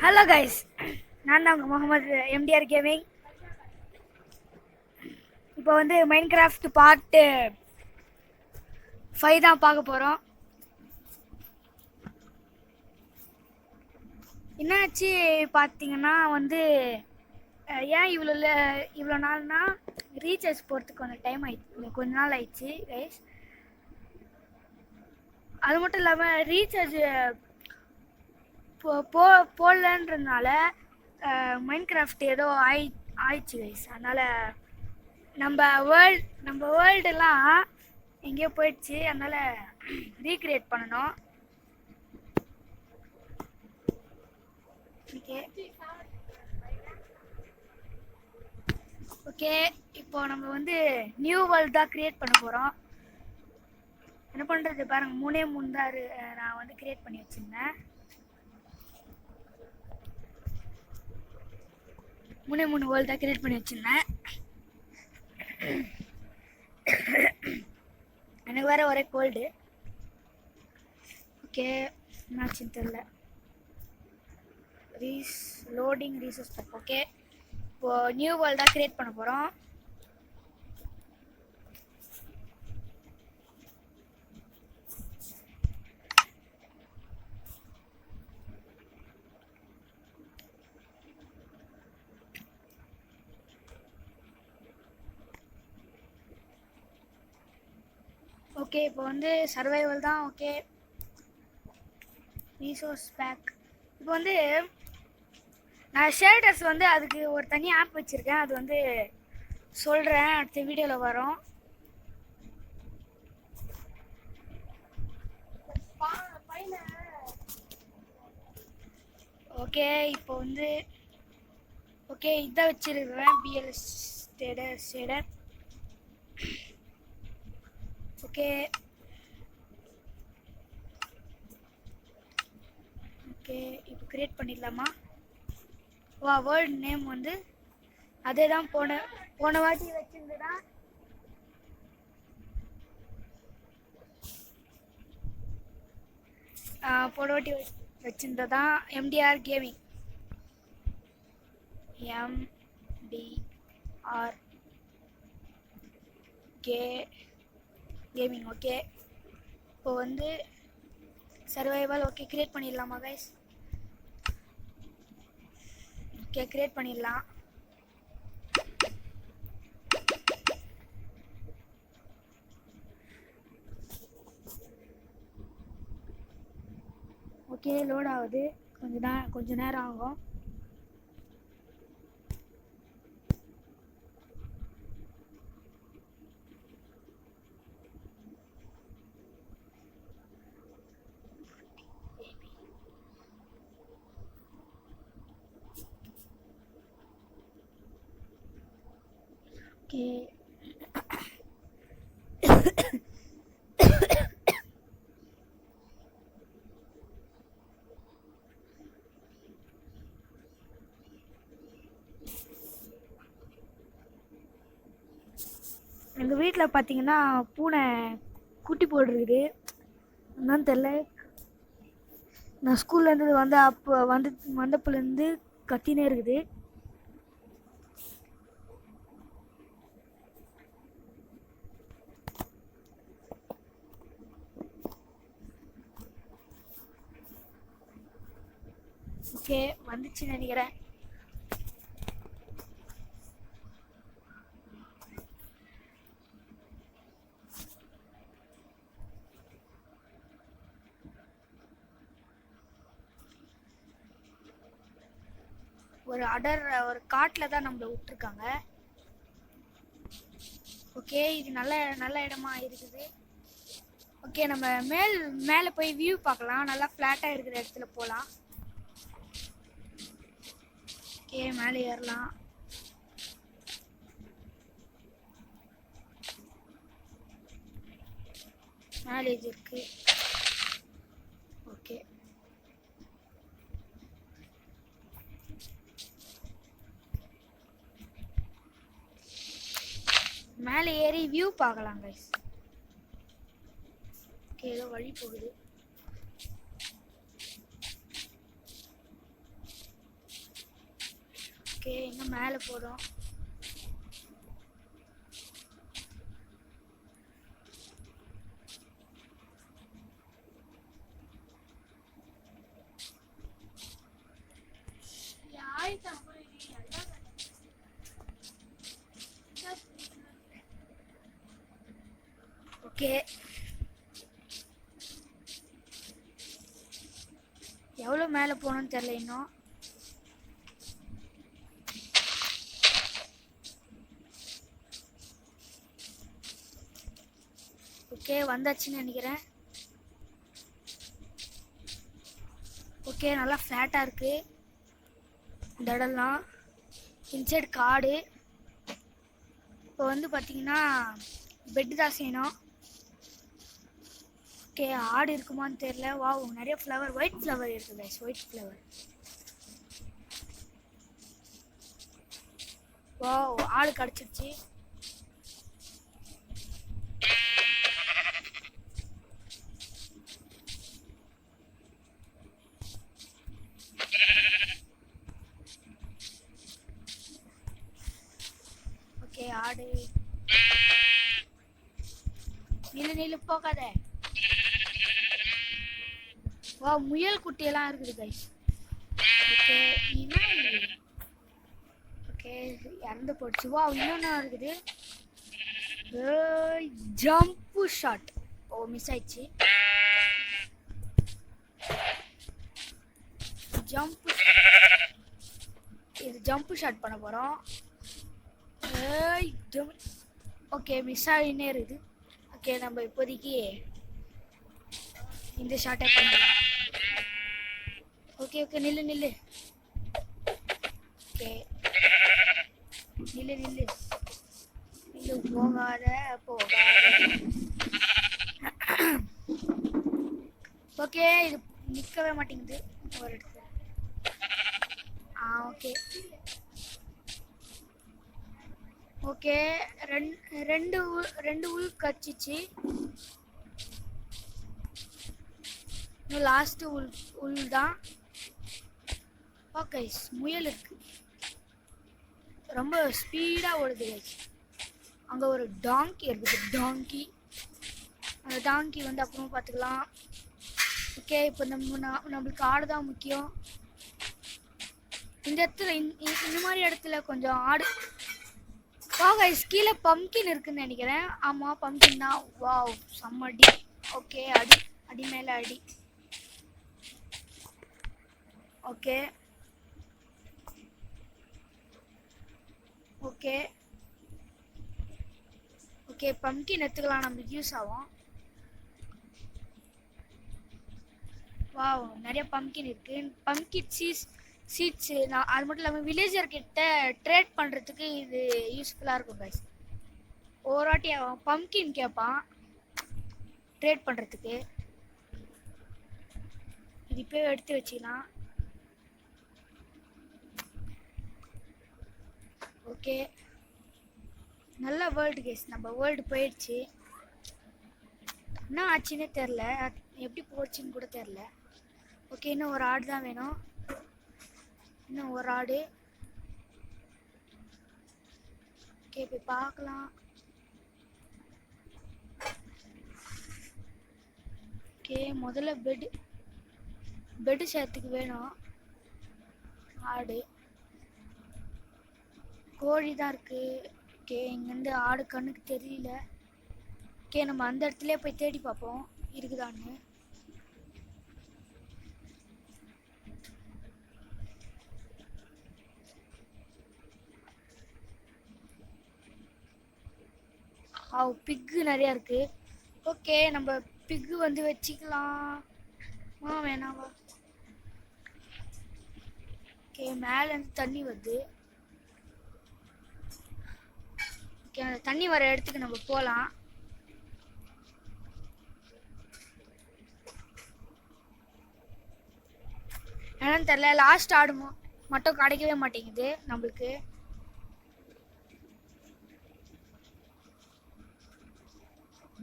Hello guys, நான் தான் உங்கள் முகமது எம்டிஆர் கேமிங். இப்போ வந்து மைன்கிராஃப்ட் பார்ட் 5 தான் பார்க்க போகிறோம். என்னாச்சு பார்த்தீங்கன்னா வந்து ஏன் இவ்வளோ நாள்னா ரீசார்ஜ் போகிறதுக்கு கொஞ்சம் டைம் ஆயிடுச்சு, கொஞ்ச நாள் ஆயிடுச்சு கைஸ். அது மட்டும் இல்லாமல் ரீசார்ஜ் போடலன்றதுனால மைன்கிராஃப்ட் ஏதோ ஆயிடுச்சு கைஸ். அதனால் நம்ம வேர்ல்டெல்லாம் எங்கேயோ போயிடுச்சு. அதனால் ரீக்ரியேட் பண்ணணும். ஓகே, இப்போ நம்ம வந்து நியூ வேர்ல்டு தான் கிரியேட் பண்ண போகிறோம். என்ன பண்ணுறது பாருங்கள், 3 தான் நான் வந்து கிரியேட் பண்ணி வச்சுருந்தேன். 3 வேர்ல்டு தான் கிரியேட் பண்ணி வச்சுருந்தேன். எனக்கு வேறு ஒரே கோல்டு. ஓகே, என்னாச்சுன்னு தெரில. Loading resource pack. ஓகே, இப்போது நியூ வேர்ல்டாக கிரியேட் பண்ண போகிறோம். ஓகே, இப்போ வந்து சர்வைவல் தான். Okay, resource pack. இப்போ வந்து நான் ஷேடர்ஸ் வந்து அதுக்கு ஒரு தனி ஆப் வச்சுருக்கேன். அது வந்து சொல்கிறேன், அடுத்த வீடியோவில் வரும். ஓகே, இப்போ வந்து ஓகே இதை வச்சுருக்கிறேன், பிஎல்எஸ் ஷேடர். ஓகே ஓகே, இப்போ கிரியேட் பண்ணிடலாமா? வா, வேர்ல்டு நேம் வந்து அதே தான் போன வாட்டி வச்சுருந்ததா. போன வாட்டி வச்சுருந்ததா MTR gaming. MTR gaming. Okay, இப்போ வந்து சர்வைவல். ஓகே, கிரியேட் பண்ணிடலாமா கைஸ்? ஓகே, கிரியேட் பண்ணிடலாம். ஓகே, லோட் ஆகுது, கொஞ்ச நேரம் ஆகும். ஓகே, எங்கள் வீட்டில் பார்த்தீங்கன்னா பூனை குட்டி போட்டுருக்குது. என்னன்னு தெரில. நான் ஸ்கூல்லேருந்து வந்தப்புலேருந்து கத்தினே இருக்குது. ஓகே, வந்துச்சுன்னு நினைக்கிறேன். ஒரு காட்டில் தான் நம்மளை விட்டுருக்காங்க. ஓகே, இது நல்ல இடமா இருக்குது. ஓகே, நம்ம மேலே போய் வியூ பார்க்கலாம். நல்லா ஃப்ளாட்டாக இருக்கிற இடத்துல போகலாம். ஓகே, மேலே ஏறலாம். மேலேஜ் இருக்கு. ஓகே, மேலே ஏறி வியூ பார்க்கலாம் கைஸ். ஓகே, ஏதோ வழி போகுது. ஓகே இன்னும் மேலே போகிறோம். ஓகே எவ்வளோ மேலே போகணும்னு தெரில இன்னும். ஓகே வந்தாச்சுன்னு நினைக்கிறேன். ஓகே நல்லா ஃப்ளாட்டாக இருக்குது இந்த இடம்லாம். இன்சைடு காடு. இப்போ வந்து பார்த்தீங்கன்னா பெட்டு தான் செய்யணும். ஓகே ஆடு இருக்குமான்னு தெரியல. வாவ் நிறைய ஃப்ளவர், ஒயிட் ஃப்ளவர் இருக்குது கைஸ், ஒயிட் ஃப்ளவர். வாவ் ஆடு கிடச்சிருச்சு. ஓகே ஆடு நில்லு போகாத. வா முயல் குட்டியெல்லாம் இருக்குது கைஸ். ஓகே ஓகே இறந்து போச்சு. வா இன்னொன்று இருக்குது. Jump shot. ஓ மிஸ் ஆயிடுச்சு. இது ஜம்ப்பு ஷாட் பண்ண போகிறோம். ஓகே மிஸ் ஆகினே இருக்குது. ஓகே நம்ம இப்போதைக்கு இந்த ஷாட்டை பண்ணலாம். ஓகே ஓகே நில்லு. ஓகே நில்லு போகாத. ஓகே இது நிற்கவே மாட்டேங்குது ஒரு இடத்துல. ஓகே ஓகே ரெண்டு உள் கச்சிச்சு. இன்னும் லாஸ்ட்டு உள் தான். ஓகே முயல் இருக்கு, ரொம்ப ஸ்பீடாக ஓடுது கைஸ். அங்கே ஒரு டாங்கி இருக்குது. அந்த டாங்கி வந்து அப்புறமா பார்த்துக்கலாம். ஓகே இப்போ நம்மளுக்கு ஆடு தான் முக்கியம். இந்த இடத்துல இந்த மாதிரி இடத்துல கொஞ்சம் ஆடு. கைஸ் கீழே பம்கின் இருக்குன்னு நினைக்கிறேன். ஆமாம் பம்கின் தான். வாவ் செம்ம அடி. ஓகே அடி மேலே அடி. ஓகே ஓகே ஓகே பம்கின் எடுத்துக்கலாம், நம்மளுக்கு யூஸ் ஆகும். வாவ் நிறைய பம்கின் இருக்கு. பம்கின் சீட்ஸ் நான் அது மட்டும் இல்லாமல் வில்லேஜர் கிட்ட ட்ரேட் பண்ணுறதுக்கு இது யூஸ்ஃபுல்லாக இருக்கும் கைஸ். ஒரு வாட்டி அவன் பம்கின் கேட்பான் ட்ரேட் பண்ணுறதுக்கு. இது இப்போ எடுத்து வச்சுக்கலாம். ஓகே நல்ல வேர்ல்டு கைஸ். நம்ம வேர்ல்டு போயிடுச்சு. என்ன ஆச்சுன்னே தெரில, எப்படி போச்சுன்னு கூட தெரில. ஓகே இன்னும் ஒரு ஆடு தான் வேணும். இன்னும் ஒரு ஆடு. ஓகே போய் பார்க்கலாம். ஓகே முதல்ல பெட்டு சேர்த்துக்கு வேணும். ஆடு கோழி தான் இருக்கு. ஓகே இங்கேருந்து ஆடு கண்ணுக்கு தெரியல. ஓகே நம்ம அந்த இடத்துல போய் தேடி பார்ப்போம் இருக்குதான்னு. பிக்கு நிறையா இருக்கு. ஓகே நம்ம பிக்கு வந்து வச்சுக்கலாம். வேணாவா? ஓகே மேலேருந்து தண்ணி வருது. ஓகே அந்த தண்ணி வர இடத்துக்கு நம்ம போகலாம். என்னன்னு தெரியல, லாஸ்ட் ஆடு மட்டும் கிடைக்கவே மாட்டேங்குது நம்மளுக்கு.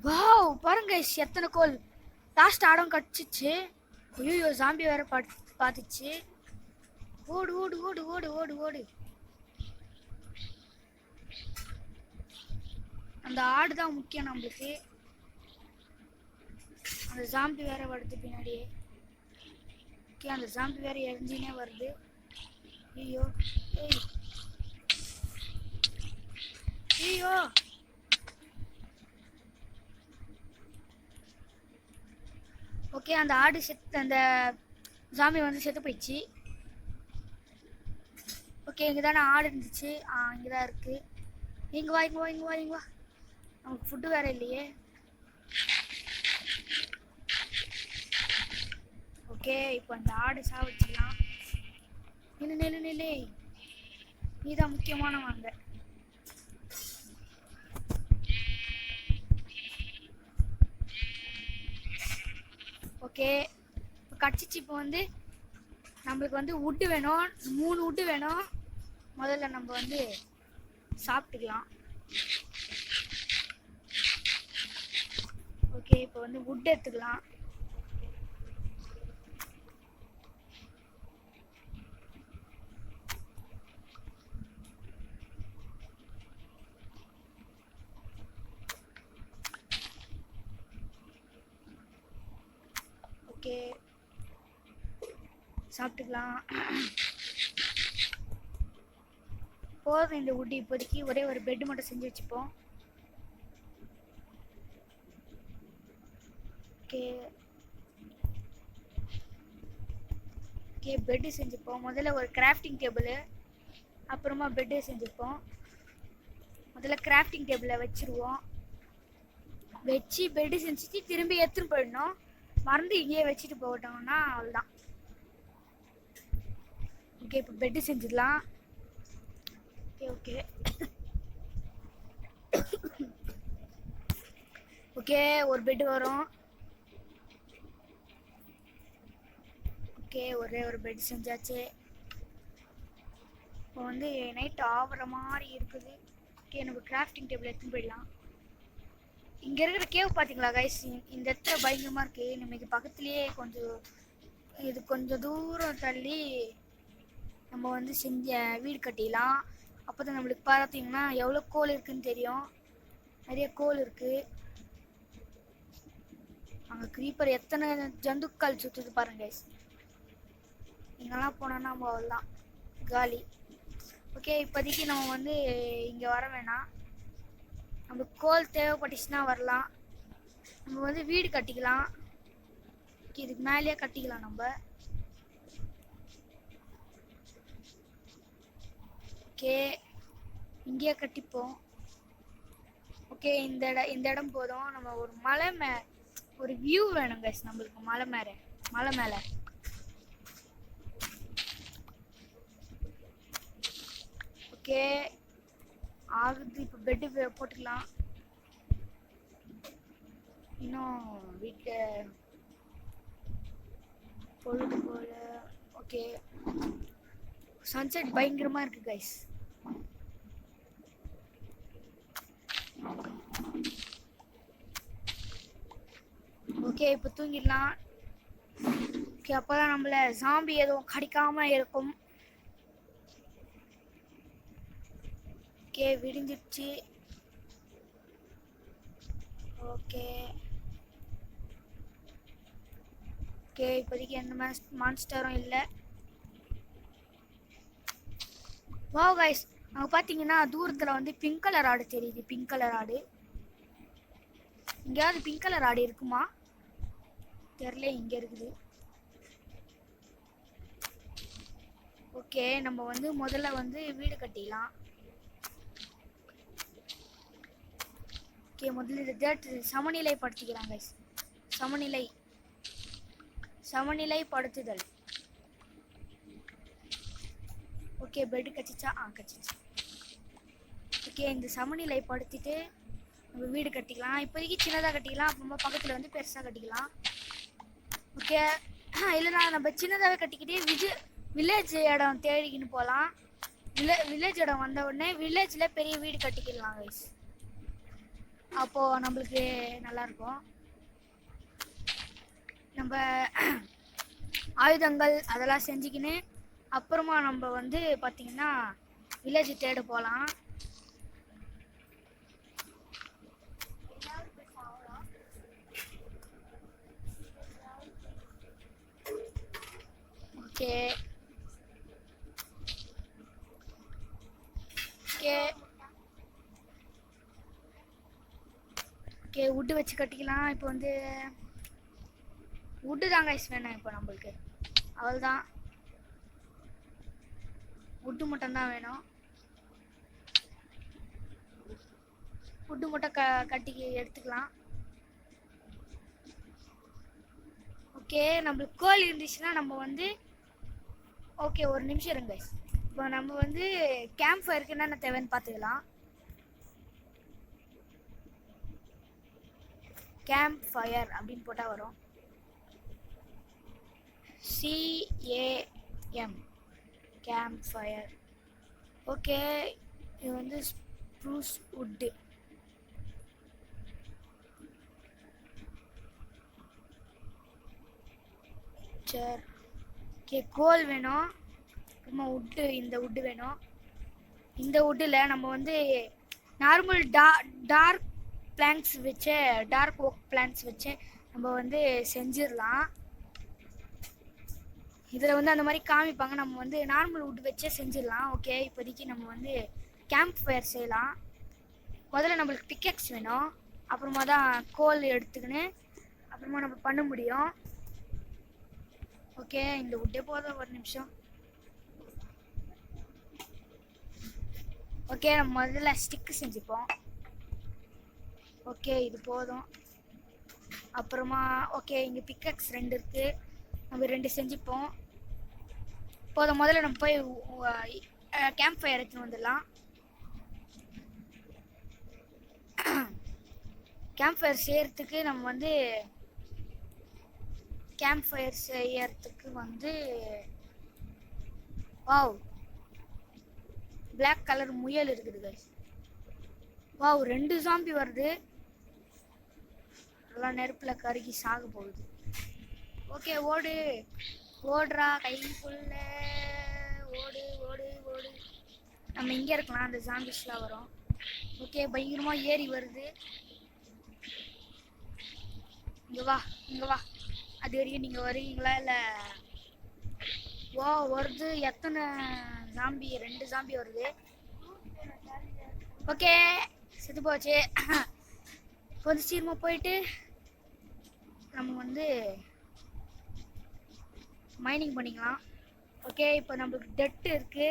வாவ் பாருங்க எத்தனை கோல். Last Adam கடிச்சிச்சு. ஐயோ ஜாம்பி வேற பார்த்துச்சு. ஓடு ஓடு ஓடு ஓடு ஓடு ஓடு. அந்த ஆடு தான் முக்கியம் நம்மளுக்கு. அந்த ஜாம்பி வேற வருது பின்னாடியே. ஓகே அந்த ஜாம்பி வேற எரிஞ்சினே வருது. ஐயோ ஏய் ஐயோ ஓகே அந்த ஆடு அந்த ஜாம்பி வந்து செத்து போயிடுச்சு. ஓகே இங்கே தானே ஆடு இருந்துச்சு. இங்கே தான் இருக்கு. இங்கே வா இங்கே வா இங்கே வா இங்கே வா. நமக்கு ஃபுட்டு வேற இல்லையே. ஓகே இப்போ அந்த ஆடு சாவடிச்சிடலாம். நில்லு நில்லு நில்லு, நீதான் முக்கியமானவங்க. ஓகே இப்போ கடிச்சிச்சு. இப்போ வந்து நம்மளுக்கு வந்து வுட்டு வேணும், 3 வுட்டு வேணும். முதல்ல நம்ம வந்து சாப்பிட்டுக்கலாம். ஓகே இப்போ வந்து வுட் எடுத்துக்கலாம். ஓகே சாப்பிட்டுக்கலாம். போதும் இந்த வுட். இப்போதைக்கு ஒரே ஒரு பெட் மட்டும் செஞ்சு வச்சுப்போம். ஓகே ஓகே பெட்டு செஞ்சுப்போம். முதல்ல ஒரு கிராஃப்டிங் டேபிள், அப்புறமா பெட்டு செஞ்சுப்போம். முதல்ல கிராஃப்டிங் டேபிளை வச்சுருவோம். வச்சு பெட்டு செஞ்சுட்டு திரும்பி எடுத்துன்னு போயிடணும். மறந்து இங்கேயே வச்சுட்டு போட்டோம்னா அவ்வளோதான். ஓகே இப்போ பெட்டு செஞ்சிடலாம். ஓகே ஓகே ஓகே ஒரு பெட்டு வரும். ஓகே ஒரே ஒரு பெட் செஞ்சாச்சு. இப்போ வந்து நைட் ஆகிற மாதிரி இருக்குது. ஓகே நம்ம கிராஃப்டிங் டேபிள் எடுத்துன்னு போயிடலாம். இங்கே இருக்கிற கேவ் பார்த்தீங்களா கைஸ், இந்த இடத்துல பயங்கரமாக இருக்குது. நமக்கு பக்கத்துலேயே கொஞ்சம் தூரம் தள்ளி நம்ம வந்து செஞ்ச வீடு கட்டிடலாம். அப்போ தான் நம்மளுக்கு பார்த்தீங்கன்னா எவ்வளோ கோல் இருக்குதுன்னு தெரியும். நிறைய கோல் இருக்குது. அங்கே க்ரீப்பர் எத்தனை ஜந்துக்கள் சுற்றுது பாருங்க கைஸ். இங்கெல்லாம் போனோன்னா நம்ம அவ்வளோதான் காலி. ஓகே இப்போதைக்கு நம்ம வந்து இங்கே வர வேணாம். நம்மளுக்கு கோல் தேவைப்பட்டுச்சுன்னா வரலாம். நம்ம வந்து வீடு கட்டிக்கலாம். இதுக்கு மேலேயே கட்டிக்கலாம் நம்ம. ஓகே இங்கேயே கட்டிப்போம். ஓகே இந்த இடம் போதும். நம்ம ஒரு மலை ஒரு வியூ வேணும் கைஸ் நம்மளுக்கு. மலை மேலே ஓகே ஆகுது. இப்போ பெட்டு போட்டுக்கலாம். இன்னும் வீட்டில் பொழுது போல. ஓகே சன்செட் பயங்கரமாக இருக்குது கைஸ். ஓகே இப்போ தூங்கிடலாம். ஓகே அப்போ தான் நம்மளை ஜாம்பி எதுவும் கடிக்காமல் இருக்கும். ஓகே விடிஞ்சிடுச்சு. ஓகே ஓகே இப்போதைக்கு எந்த மான்ஸ்டரும் இல்லை. வாவ் கைஸ், அங்கே பார்த்தீங்கன்னா தூரத்தில் வந்து பிங்க் கலர் ஆடு தெரியுது. பிங்க் கலர் ஆடு எங்கேயாவது பிங்க் கலர் ஆடு இருக்குமா தெரியல. இங்கே இருக்குது. ஓகே நம்ம வந்து முதல்ல வந்து வீடு கட்டிடலாம். ஓகே முதல்ல இதை சமநிலைப்படுத்திக்கிறாங்க. சமநிலைப்படுத்துதல். ஓகே பெட்டு கட்டிச்சா? கட்டிச்சு. ஓகே இந்த சமநிலைப்படுத்திட்டு நம்ம வீடு கட்டிக்கலாம். இப்போதைக்கு சின்னதாக கட்டிக்கலாம், அப்புறமா பக்கத்தில் வந்து பெருசாக கட்டிக்கலாம். ஓகே இல்லைனா நம்ம சின்னதாகவே கட்டிக்கிட்டே வில்லேஜ் இடம் தேடிக்கின்னு போகலாம். வில்லேஜ் இடம் வந்த உடனே வில்லேஜில் பெரிய வீடு கட்டிக்கலாம் கைஸ். அப்போது நம்மளுக்கு நல்லாயிருக்கும். நம்ம ஆயுதங்கள் அதெல்லாம் செஞ்சுக்கின்னு அப்புறமா நம்ம வந்து பார்த்திங்கன்னா வில்லேஜ் தேட போகலாம். ஓகே ஓகே ஓகே வுட்டு வச்சு கட்டிக்கலாம். இப்போ வந்து வுட்டு தான் கைஸ் வேணும் இப்போ நம்மளுக்கு. அவ்வளோதான், வுட்டு மட்டும்தான் வேணும். வுட்டு மட்டும் கட்டி எடுத்துக்கலாம். ஓகே நம்மளுக்கு கோல் இருந்துச்சுன்னா நம்ம வந்து ஓகே ஒரு நிமிஷம் இருங்க கைஸ். இப்போ நம்ம வந்து கேம்ப் ஃபயருக்கு என்னென்ன தேவைன்னு பார்த்துக்கலாம். கேம்ப் ஃபயர் அப்படின்னு போட்டால் வரும். CAM camp fire. ஓகே இது வந்து ஸ்ப்ரூஸ் வுட்டு. சரி ஓகே கோல் வேணும். அப்புறமா வுட்டு, இந்த வுட்டு வேணும். இந்த வுட்டில் நம்ம வந்து நார்மல் டார்க் பிளான்ஸ் வச்சு, டார்க் ஓக் பிளான்ஸ் வச்சு நம்ம வந்து செஞ்சிடலாம். இதில் வந்து அந்த மாதிரி காமிப்பாங்க. நம்ம வந்து நார்மல் வுட் வச்சே செஞ்சிடலாம். ஓகே இப்போதைக்கு நம்ம வந்து கேம்ப் ஃபயர் செய்யலாம். முதல்ல நம்மளுக்கு பிக்கெக்ஸ் வேணும். அப்புறமா தான் கோல் எடுத்துக்கின்னு அப்புறமா நம்ம பண்ண முடியும். ஓகே இந்த வுட்டே போதும், ஒரு நிமிஷம். ஓகே நம்ம முதல்ல ஸ்டிக்கு செஞ்சுப்போம். ஓகே இது போதும். அப்புறமா ஓகே இங்கே பிக்கெக்ஸ் 2 இருக்குது, நம்ம 2 செஞ்சுப்போம். போதும். முதல்ல நம்ம போய் கேம்ப் ஃபயர் எடுத்துன்னு வந்துடலாம். கேம்ப் ஃபயர் செய்யறதுக்கு நம்ம வந்து கேம்ப் ஃபயர் செய்யறதுக்கு வந்து வாவ் பிளாக் கலர் முயல் இருக்குது கைஸ். வாவ் 2 ஜாம்பி வருது. நல்லா நெருப்பில் கருகி சாக போகுது. ஓகே ஓடு, ஓடுறா கைக்குள்ள ஓடு ஓடு ஓடு. நம்ம இங்கே இருக்கலாம், அந்த ஜாம்பிஸ்லாம் வரும். ஓகே பயங்கரமாக ஏறி வருது. இங்கே வா இங்கே வா. அது வரைக்கும் நீங்கள் வருவீங்களா இல்லை? ஓ வருது. எத்தனை ஜாம்பி? 2 ஜாம்பி வருது. ஓகே செத்து போச்சு. இப்போ வந்து சீக்கிரமாக போயிட்டு நம்ம வந்து மைனிங் பண்ணிக்கலாம். ஓகே இப்போ நம்மளுக்கு டெட் இருக்குது.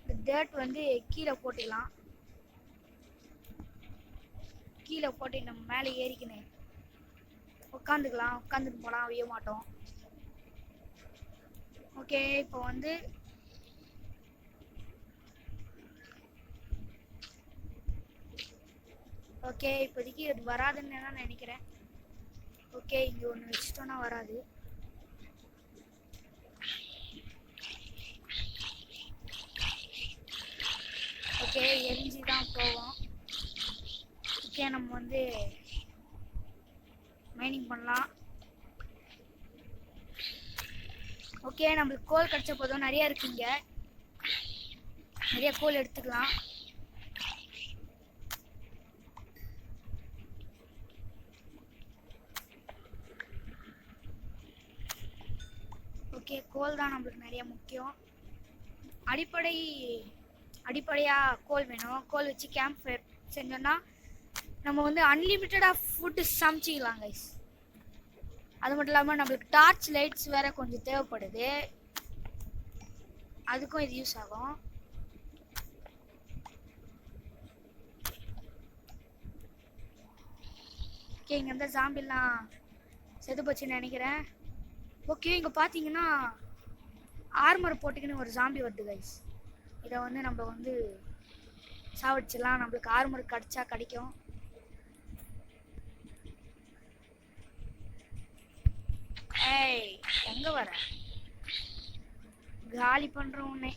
இந்த டெட் வந்து கீழே போட்டுக்கலாம். கீழே போட்டு நம்ம மேலே ஏறிக்கணும். உட்காந்துக்கலாம். உட்காந்துட்டு போனால் அவைய மாட்டோம். ஓகே இப்போ வந்து ஓகே இப்போதைக்கு இது வராதுன்னு நான் நினைக்கிறேன். ஓகே இங்கே ஒன்று வச்சுட்டோன்னா வராது. ஓகே எரிஞ்சு தான் போவோம். ஓகே நம்ம வந்து மைனிங் பண்ணலாம். ஓகே நம்மளுக்கு கோல் கிடச்ச போதும். நிறையா இருக்குங்க, நிறைய கோல் எடுத்துக்கலாம். ஓகே கோல் தான் நம்மளுக்கு நிறைய முக்கியம். அடிப்படையாக கோல் வேணும். கோல் வச்சு கேம்ப் ஃபயர் செஞ்சோன்னா நம்ம வந்து அன்லிமிட்டடாக ஃபுட்டு சமைச்சிக்கலாம் கைஸ். அது மட்டும் இல்லாமல் நம்மளுக்கு டார்ச் லைட்ஸ் வேறு கொஞ்சம் தேவைப்படுது. அதுக்கும் இது யூஸ் ஆகும். ஓகே இங்கே இருந்தால் ஜாம்பிலாம் செத்து போச்சுன்னு நினைக்கிறேன். ஓகே இங்கே பார்த்தீங்கன்னா ஆர்மர் போட்டுக்கின்னு ஒரு ஜாம்பி வருது கைஸ். இதை வந்து நம்ம வந்து சாவடிச்சிடலாம். நம்மளுக்கு ஆர்மர் கிடச்சா கிடைக்கும். ஏய் எங்க வர? காலி பண்றோம் உன்னை.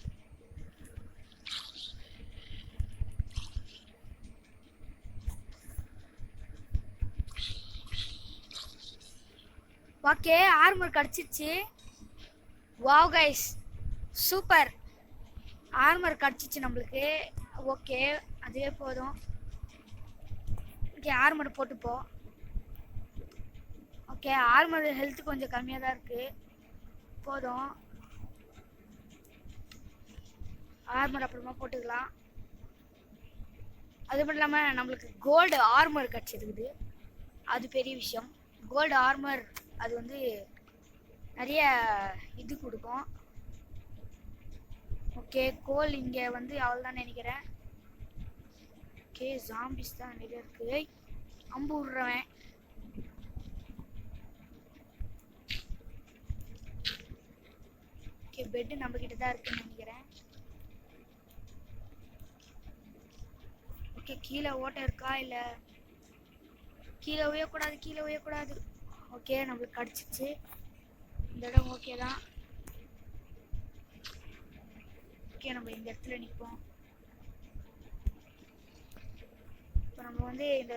ஓகே ஆர்மர் கிடச்சிச்சு. வாவ் கைஸ் சூப்பர், ஆர்மர் கிடச்சிச்சு நம்மளுக்கு. ஓகே அதுவே போதும். ஓகே ஆர்மர் போட்டுப்போ. ஓகே ஆர்மர் ஹெல்த் கொஞ்சம் கம்மியாக தான் இருக்குது. போதும். ஆர்மர் அப்புறமா போட்டுக்கலாம். அது மட்டும் இல்லாமல் நம்மளுக்கு கோல்டு ஆர்மர் கிடச்சிருக்குது, அது பெரிய விஷயம். கோல்டு ஆர்மர் அது வந்து நிறைய இது கொடுக்கும். ஓகே, கோல் இங்கே வந்து அவ்வளோதான் நினைக்கிறேன். ஓகே, ஜாம்பிஸ் தான் நிறைய இருக்குது. அம்பு விடுறவன். ஓகே, பெட்டு நம்ம கிட்ட தான் இருக்குன்னு நினைக்கிறேன். ஓகே, கீழே ஓட்டை இருக்கா? இல்லை, கீழே உயக்கூடாது, கீழே உயக்கூடாது. ஓகே, நம்மளுக்கு கிடச்சிச்சு இந்த இடம். ஓகே தான். ஓகே, நம்ம இந்த இடத்துல நிற்போம். இப்போ நம்ம வந்து இந்த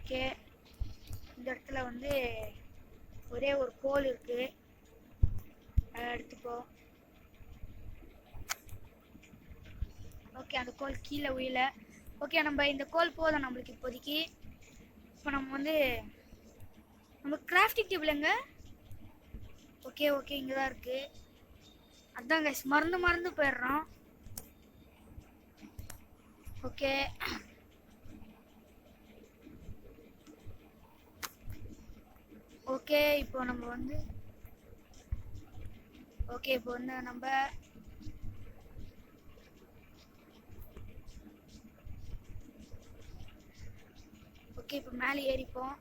ஓகே இந்த இடத்துல வந்து ஒரே ஒரு கோல் இருக்கு, எடுத்துப்போம். ஓகே, அந்த கோல் கீழே உயில. ஓகே, நம்ம இந்த கோல் போதும் நம்மளுக்கு இப்போதைக்கு. இப்போ நம்ம வந்து நம்ம கிராஃப்டிங் டேபிள் எங்க? ஓகே ஓகே, இங்கே தான் இருக்கு. அதான் கைஸ், மறந்து போயிடுறோம். ஓகே, ஓகே இப்போ நம்ம வந்து நம்ம ஓகே இப்போ மேலே ஏறிப்போம்.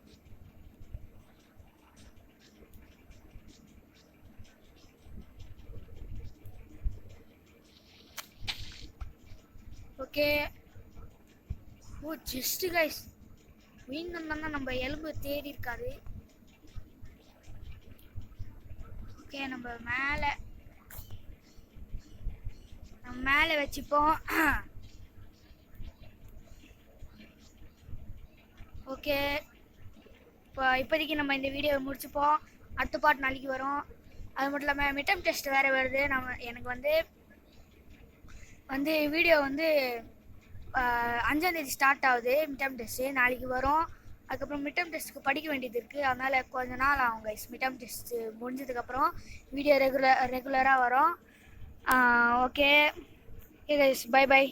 ஓகே, ஓ ஜஸ்ட் கைஸ் வீங்கன்னா நம்ம எலும்பு தேடி இருக்காது. ஓகே, நம்ம மேலே வச்சுப்போம். ஓகே, இப்போதைக்கு நம்ம இந்த வீடியோவை முடிச்சுப்போம். அடுத்த பார்ட் நாளைக்கு வரும். அது மட்டும் இல்லாமல் மிட்டம் டெஸ்ட் வேறு வருது. எனக்கு வந்து வீடியோ வந்து 5ஆம் தேதி ஸ்டார்ட் ஆகுது. மிட்டம் டெஸ்ட்டு நாளைக்கு வரும். அதுக்கப்புறம் மிட்டம் டெஸ்ட்டுக்கு படிக்க வேண்டியது இருக்குது. அதனால் கொஞ்ச நாள் ஆகும் கைஸ். மிட்டம் டெஸ்ட்டு முடிஞ்சதுக்கப்புறம் வீடியோ ரெகுலராக வரும். Okay guys, bye by.